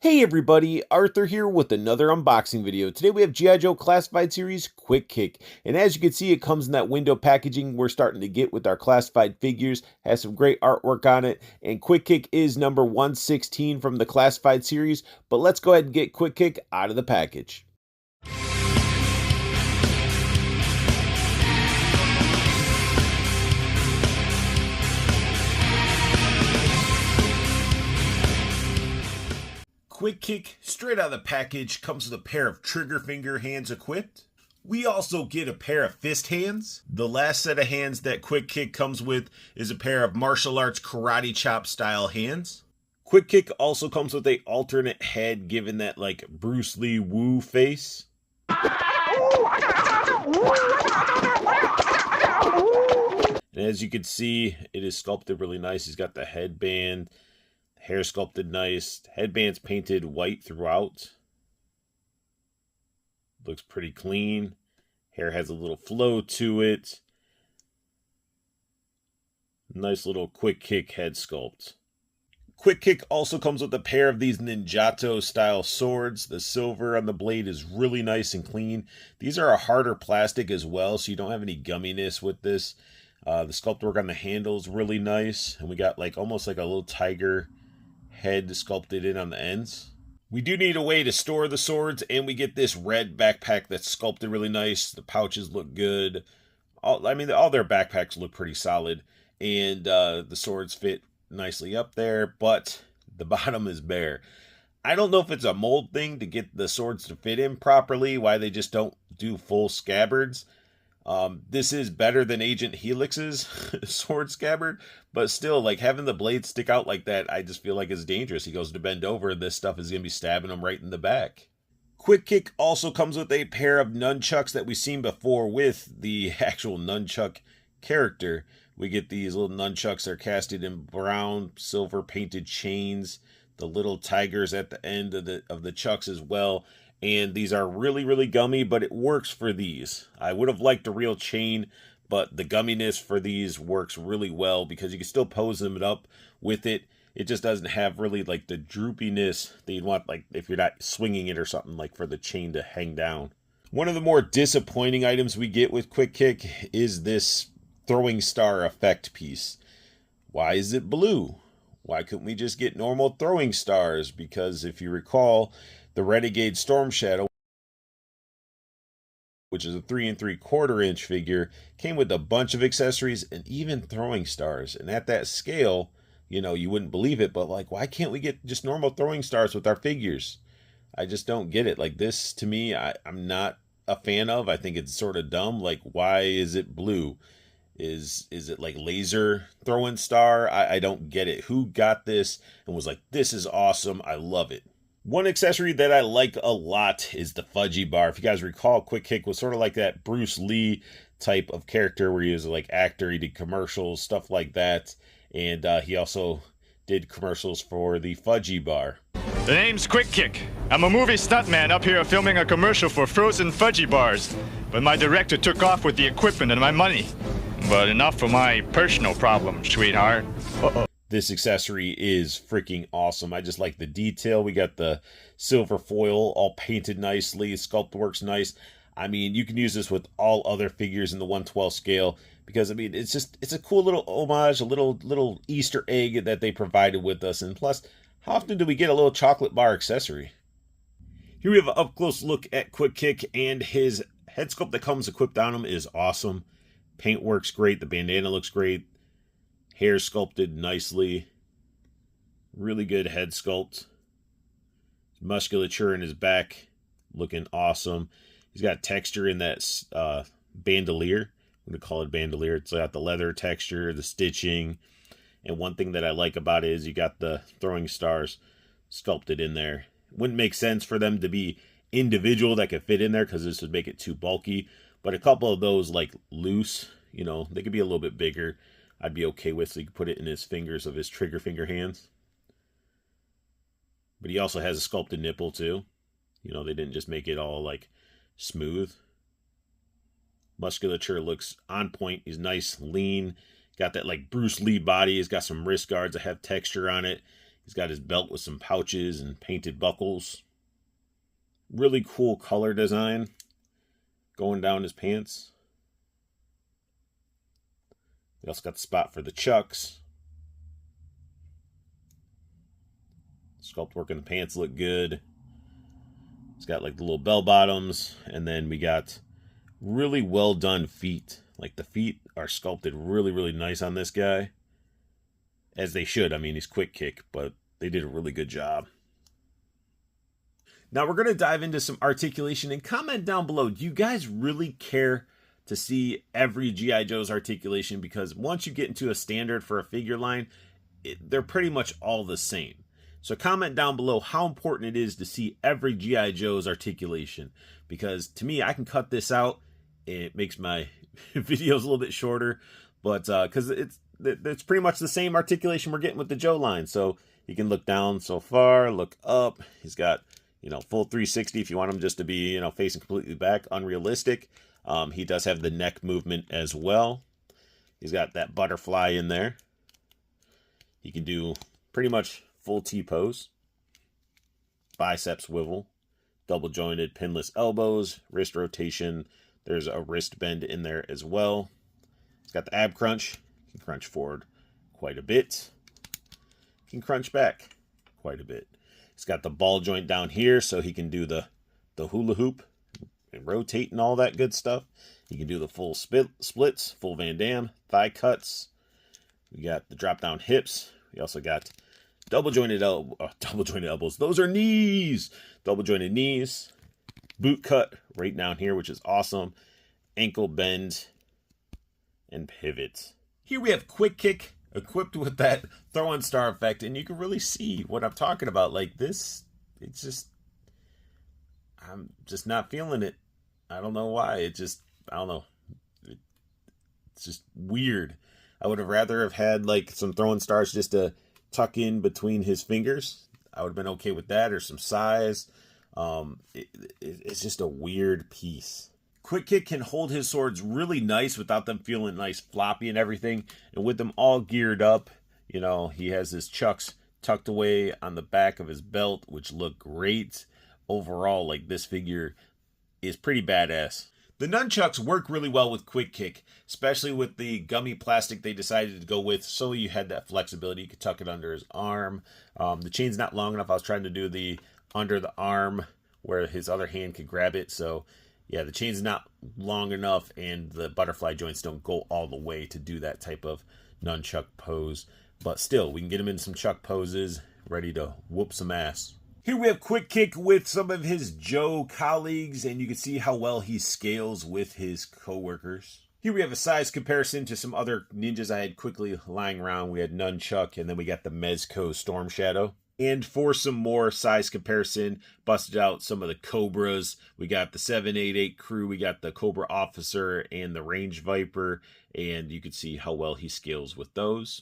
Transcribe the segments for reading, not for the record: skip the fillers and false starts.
Hey everybody, Arthur here with another unboxing video. Today we have G.I. Joe Classified Series Quick Kick. And as you can see, it comes in that window packaging we're starting to get with our classified figures. Has some great artwork on it. And Quick Kick is number 116 from the Classified Series. But let's go ahead and get Quick Kick out of the package. Quick Kick, straight out of the package, comes with a pair of trigger finger hands equipped. We also get a pair of fist hands. The last set of hands that Quick Kick comes with is a pair of martial arts karate chop style hands. Quick Kick also comes with a alternate head, given that like Bruce Lee Woo face. And as you can see, it is sculpted really nice. He's got the headband. Hair sculpted nice. Headband's painted white throughout. Looks pretty clean. Hair has a little flow to it. Nice little Quick Kick head sculpt. Quick Kick also comes with a pair of these Ninjato style swords. The silver on the blade is really nice and clean. These are a harder plastic as well, so you don't have any gumminess with this. The sculpt work on the handle is really nice. And we got like almost like a little tiger head sculpted in on the ends. We do need a way to store the swords, and we get this red backpack that's sculpted really nice. The pouches look good. All their backpacks look pretty solid, and the swords fit nicely up there, but the bottom is bare. I don't know if it's a mold thing to get the swords to fit in properly, why they just don't do full scabbards. This is better than Agent Helix's sword scabbard, but still, like, having the blade stick out like that, I just feel like it's dangerous. He goes to bend over, this stuff is going to be stabbing him right in the back. Quick Kick also comes with a pair of nunchucks that we've seen before with the actual nunchuck character. We get these little nunchucks. They're casted in brown, silver painted chains. The little tigers at the end of the chucks as well. And these are really, really gummy, but it works for these. I would have liked a real chain, but the gumminess for these works really well because you can still pose them up with it. It just doesn't have really like the droopiness that you'd want, like if you're not swinging it or something, like for the chain to hang down. One of the more disappointing items we get with Quick Kick is this throwing star effect piece. Why is it blue? Why couldn't we just get normal throwing stars? Because if you recall, the Renegade Storm Shadow, which is a 3 3/4 inch figure, came with a bunch of accessories and even throwing stars. And at that scale, you know, you wouldn't believe it, but like, why can't we get just normal throwing stars with our figures? I just don't get it. Like this, to me, I'm not a fan of. I think it's sort of dumb. Like, why is it blue? Is it like laser throwing star? I don't get it. Who got this and was like, this is awesome, I love it. One accessory that I like a lot is the fudgy bar. If you guys recall, Quick Kick was sort of like that Bruce Lee type of character where he was like actor, he did commercials, stuff like that. And he also did commercials for the fudgy bar. The name's Quick Kick. I'm a movie stuntman up here filming a commercial for frozen fudgy bars. But my director took off with the equipment and my money. But enough for my personal problems, sweetheart. Uh-oh. This accessory is freaking awesome. I just like the detail. We got the silver foil all painted nicely. Sculpt works nice. I mean, you can use this with all other figures in the 1/12 scale because, I mean, it's a cool little homage, a little Easter egg that they provided with us. And plus, how often do we get a little chocolate bar accessory? Here we have an up-close look at Quick Kick, and his head sculpt that comes equipped on him is awesome. Paint works great. The bandana looks great. Hair sculpted nicely. Really good head sculpt. Musculature in his back looking awesome. He's got texture in that bandolier. I'm going to call it bandolier. It's got the leather texture, the stitching. And one thing that I like about it is you got the throwing stars sculpted in there. Wouldn't make sense for them to be individual that could fit in there because this would make it too bulky. But a couple of those like loose, you know, they could be a little bit bigger. I'd be okay with, so you can put it in his fingers of his trigger finger hands. But he also has a sculpted nipple too. You know, they didn't just make it all like smooth. Musculature looks on point. He's nice, lean. Got that like Bruce Lee body. He's got some wrist guards that have texture on it. He's got his belt with some pouches and painted buckles. Really cool color design going down his pants. We also got the spot for the chucks. Sculpt work in the pants look good. It's got like the little bell bottoms, and then we got really well done feet. Like the feet are sculpted really, really nice on this guy. As they should. I mean, he's quick kick, but they did a really good job. Now we're going to dive into some articulation, and comment down below. Do you guys really care to see every G.I. Joe's articulation? Because once you get into a standard for a figure line, they're pretty much all the same. So comment down below how important it is to see every G.I. Joe's articulation. Because to me, I can cut this out. It makes my videos a little bit shorter. But because it's pretty much the same articulation we're getting with the Joe line. So you can look down so far, look up. He's got, full 360 if you want him just to be, facing completely back. Unrealistic. He does have the neck movement as well. He's got that butterfly in there. He can do pretty much full T-pose, bicep swivel, double jointed pinless elbows, wrist rotation. There's a wrist bend in there as well. He's got the ab crunch. He can crunch forward quite a bit. He can crunch back quite a bit. He's got the ball joint down here, so he can do the hula hoop and rotate and all that good stuff. He can do the full splits, full Van Damme, thigh cuts. We got the drop down hips. We also got double jointed elbows. Those are knees. Double jointed knees. Boot cut right down here, which is awesome. Ankle bend and pivot. Here we have quick kick equipped with that throw-in star effect, and you can really see what I'm talking about. Like this, I'm just not feeling it. I don't know why. I don't know. It's just weird. I would have rather have had like some throwing stars just to tuck in between his fingers. I would have been okay with that, or some size. It's just a weird piece. Quick Kick can hold his swords really nice without them feeling nice floppy and everything. And with them all geared up, he has his chucks tucked away on the back of his belt, which look great. Overall, like, this figure is pretty badass. The nunchucks work really well with Quick Kick, especially with the gummy plastic they decided to go with, so you had that flexibility. You could tuck it under his arm. The chain's not long enough. I was trying to do the under the arm where his other hand could grab it. So, yeah, the chain's not long enough, and the butterfly joints don't go all the way to do that type of nunchuck pose. But still, we can get him in some chuck poses, ready to whoop some ass. Here we have Quick Kick with some of his Joe colleagues, and you can see how well he scales with his co-workers. Here we have a size comparison to some other ninjas I had quickly lying around. We had Nunchuck, and then we got the Mezco Storm Shadow. And for some more size comparison, busted out some of the Cobras. We got the 788 crew, we got the Cobra Officer, and the Range Viper, and you can see how well he scales with those.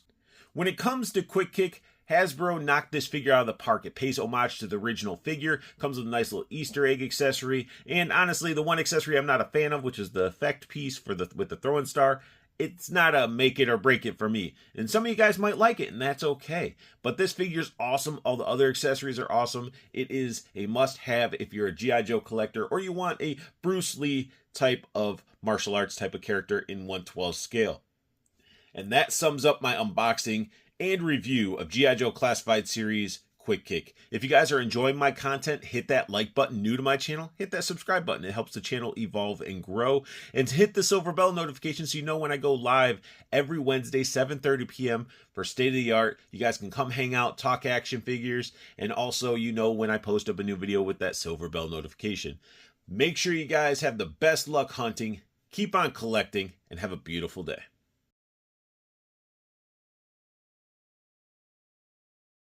When it comes to Quick Kick, Hasbro knocked this figure out of the park. It pays homage to the original figure, comes with a nice little Easter egg accessory, and honestly, the one accessory I'm not a fan of, which is the effect piece with the throwing star, it's not a make it or break it for me. And some of you guys might like it, and that's okay. But this figure's awesome. All the other accessories are awesome. It is a must-have if you're a G.I. Joe collector or you want a Bruce Lee type of martial arts type of character in 1/12 scale. And that sums up my unboxing and review of G.I. Joe Classified Series Quick Kick. If you guys are enjoying my content, hit that like button. New to my channel, hit that subscribe button. It helps the channel evolve and grow. And hit the silver bell notification so you know when I go live every Wednesday, 7:30 p.m. for State of the Art. You guys can come hang out, talk action figures, and also you know when I post up a new video with that silver bell notification. Make sure you guys have the best luck hunting, keep on collecting, and have a beautiful day.